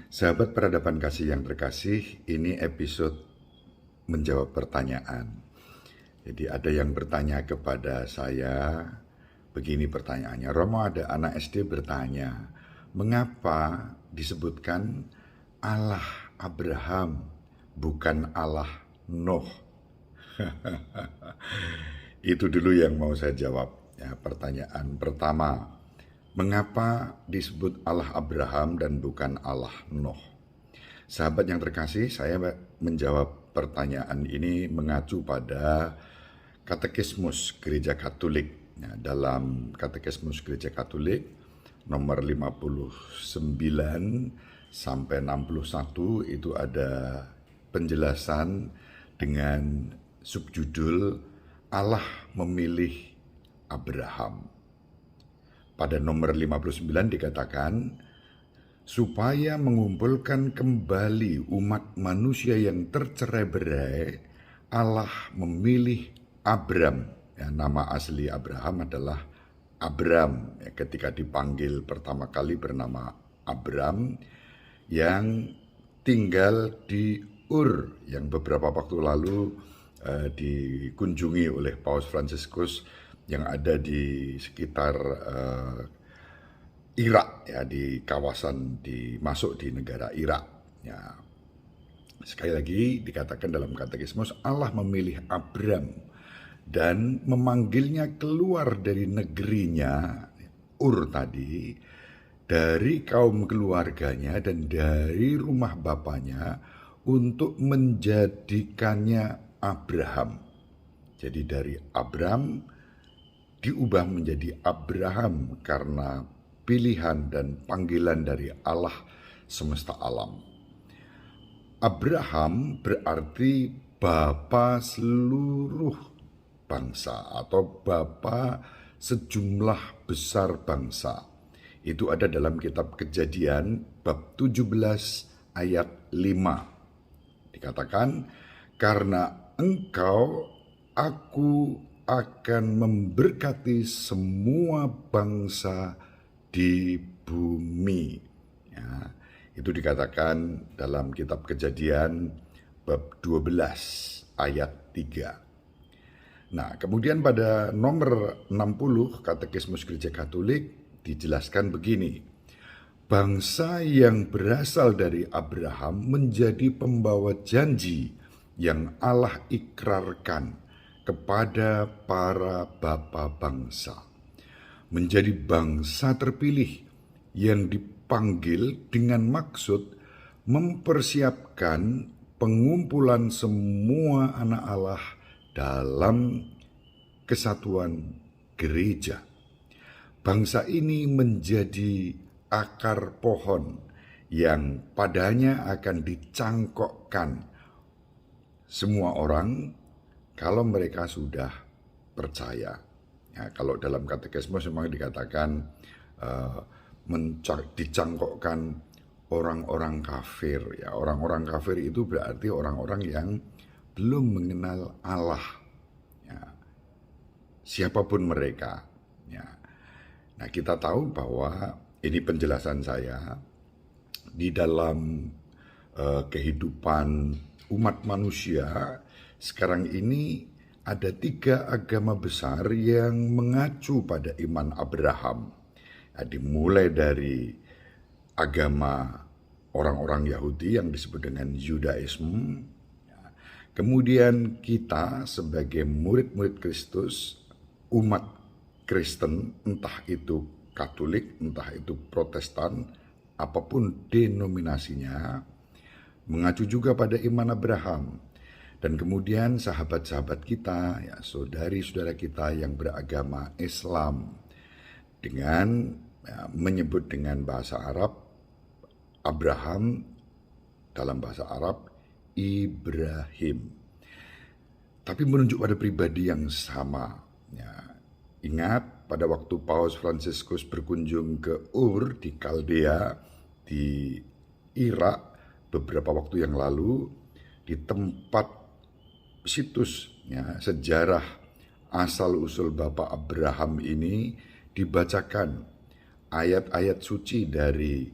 Sahabat peradaban kasih yang terkasih, ini episode menjawab pertanyaan. Jadi ada yang bertanya kepada saya, begini pertanyaannya. Romo, ada anak SD bertanya, mengapa disebutkan Allah Abraham bukan Allah Nuh? Itu dulu yang mau saya jawab. Ya, pertanyaan pertama, mengapa disebut Allah Abraham dan bukan Allah Nuh? Sahabat yang terkasih, saya menjawab pertanyaan ini mengacu pada Katekismus Gereja Katolik. Ya, dalam Katekismus Gereja Katolik nomor 59 sampai 61 itu ada penjelasan dengan subjudul Allah memilih Abraham. Pada nomor 59 dikatakan, supaya mengumpulkan kembali umat manusia yang tercerai-berai, Allah memilih Abram. Ya, nama asli Abraham adalah Abram. Ya, ketika dipanggil pertama kali bernama Abram, yang tinggal di Ur, yang beberapa waktu lalu dikunjungi oleh Paus Fransiskus yang ada di sekitar Irak, ya, di kawasan masuk di negara Irak. Ya, sekali lagi dikatakan dalam katekismus, Allah memilih Abram dan memanggilnya keluar dari negerinya Ur tadi, dari kaum keluarganya dan dari rumah bapaknya untuk menjadikannya Abraham. Jadi dari Abram diubah menjadi Abraham karena pilihan dan panggilan dari Allah semesta alam. Abraham berarti bapa seluruh bangsa atau bapa sejumlah besar bangsa. Itu ada dalam kitab Kejadian bab 17 ayat 5. Dikatakan, karena engkau, aku akan memberkati semua bangsa di bumi. Ya, itu dikatakan dalam kitab Kejadian bab 12 ayat 3. Nah, kemudian pada nomor 60 Katekismus Gereja Katolik dijelaskan begini. Bangsa yang berasal dari Abraham menjadi pembawa janji yang Allah ikrarkan kepada para bapa bangsa. Menjadi bangsa terpilih yang dipanggil dengan maksud mempersiapkan pengumpulan semua anak Allah dalam kesatuan gereja. Bangsa ini menjadi akar pohon yang padanya akan dicangkokkan semua orang kalau mereka sudah percaya. Ya, kalau dalam katekismus memang dikatakan dicangkokkan orang-orang kafir. Ya, orang-orang kafir itu berarti orang-orang yang belum mengenal Allah. Ya, siapapun mereka. Ya. Nah, kita tahu bahwa ini penjelasan saya di dalam kehidupan umat manusia sekarang ini ada 3 agama besar yang mengacu pada iman Abraham. Ya, dimulai dari agama orang-orang Yahudi yang disebut dengan Yudaisme. Ya, kemudian kita sebagai murid-murid Kristus, umat Kristen, entah itu Katolik, entah itu Protestan, apapun denominasinya, mengacu juga pada iman Abraham. Dan kemudian sahabat-sahabat kita, ya, saudari-saudara kita yang beragama Islam, dengan menyebut dengan bahasa Arab, Abraham dalam bahasa Arab, Ibrahim. Tapi menunjuk pada pribadi yang sama. Ya, ingat pada waktu Paus Fransiskus berkunjung ke Ur di Kaldea di Irak beberapa waktu yang lalu, di tempat situs ya, sejarah asal-usul Bapak Abraham ini dibacakan ayat-ayat suci dari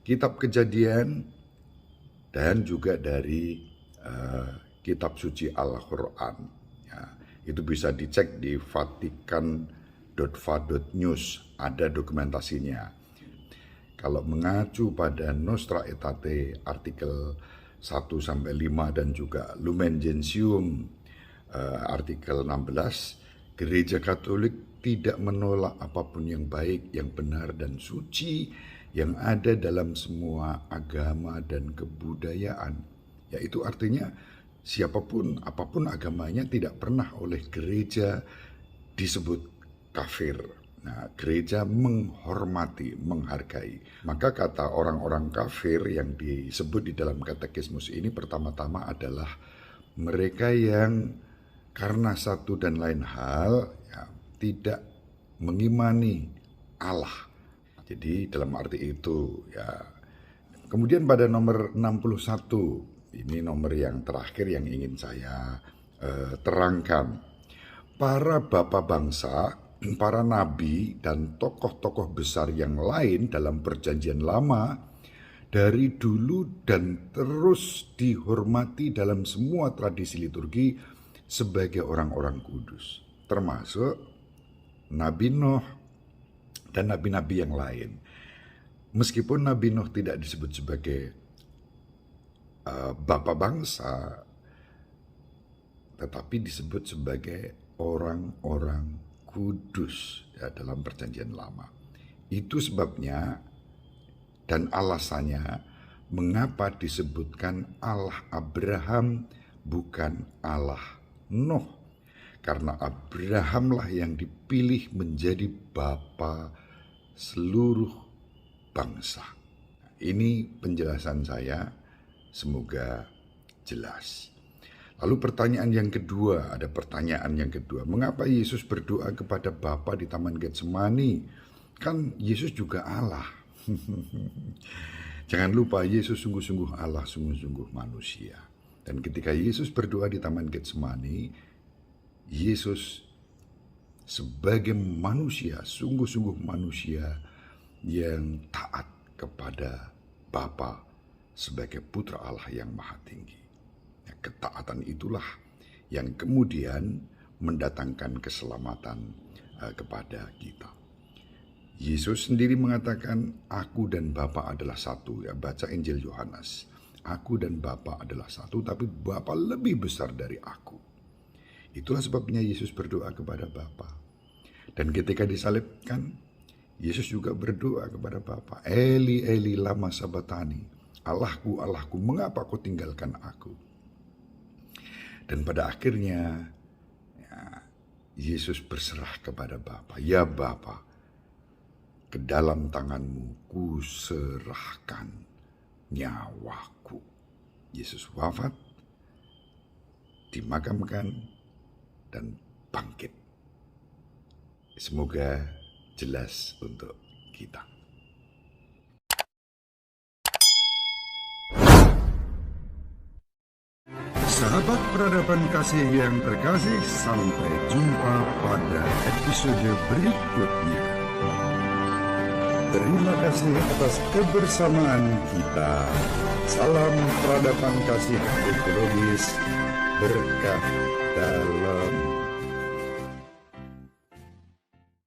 Kitab Kejadian dan juga dari kitab suci Al-Quran. Ya, itu bisa dicek di vatikan.va.news, ada dokumentasinya. Kalau mengacu pada Nostra Aetate artikel 1-5 dan juga Lumen Gentium artikel 16, Gereja Katolik tidak menolak apapun yang baik, yang benar dan suci yang ada dalam semua agama dan kebudayaan. Yaitu artinya siapapun, apapun agamanya tidak pernah oleh gereja disebut kafir. Nah, gereja menghormati, menghargai. Maka kata orang-orang kafir yang disebut di dalam katekismus ini pertama-tama adalah mereka yang karena satu dan lain hal ya, tidak mengimani Allah. Jadi dalam arti itu ya. Kemudian pada nomor 61, ini nomor yang terakhir yang ingin saya terangkan. Para bapak bangsa, para nabi dan tokoh-tokoh besar yang lain dalam perjanjian lama dari dulu dan terus dihormati dalam semua tradisi liturgi sebagai orang-orang kudus, termasuk Nabi Nuh dan nabi-nabi yang lain. Meskipun Nabi Nuh tidak disebut sebagai bapak bangsa, tetapi disebut sebagai orang-orang kudus ya, dalam perjanjian lama. Itu sebabnya dan alasannya mengapa disebutkan Allah Abraham bukan Allah Nuh. Karena Abrahamlah yang dipilih menjadi bapa seluruh bangsa. Ini penjelasan saya, semoga jelas. Lalu pertanyaan yang kedua, ada pertanyaan yang kedua. Mengapa Yesus berdoa kepada Bapa di Taman Getsemani? Kan Yesus juga Allah. Jangan lupa Yesus sungguh-sungguh Allah, sungguh-sungguh manusia. Dan ketika Yesus berdoa di Taman Getsemani, Yesus sebagai manusia, sungguh-sungguh manusia yang taat kepada Bapa sebagai putra Allah yang maha tinggi. Ketaatan itulah yang kemudian mendatangkan keselamatan kepada kita. Yesus sendiri mengatakan, aku dan Bapa adalah satu. Ya, baca Injil Yohanes. Aku dan Bapa adalah satu, tapi Bapa lebih besar dari aku. Itulah sebabnya Yesus berdoa kepada Bapa. Dan ketika disalibkan, Yesus juga berdoa kepada Bapa. Eli, Eli, lama sabatani. Allahku, Allahku, mengapa kau tinggalkan aku? Dan pada akhirnya ya, Yesus berserah kepada Bapa. Ya Bapa, ke dalam tanganmu kuserahkan nyawaku. Yesus wafat, dimakamkan, dan bangkit. Semoga jelas untuk kita. Sahabat peradaban kasih yang terkasih, sampai jumpa pada episode berikutnya. Terima kasih atas kebersamaan kita. Salam peradaban kasih ekologis, berkah dalam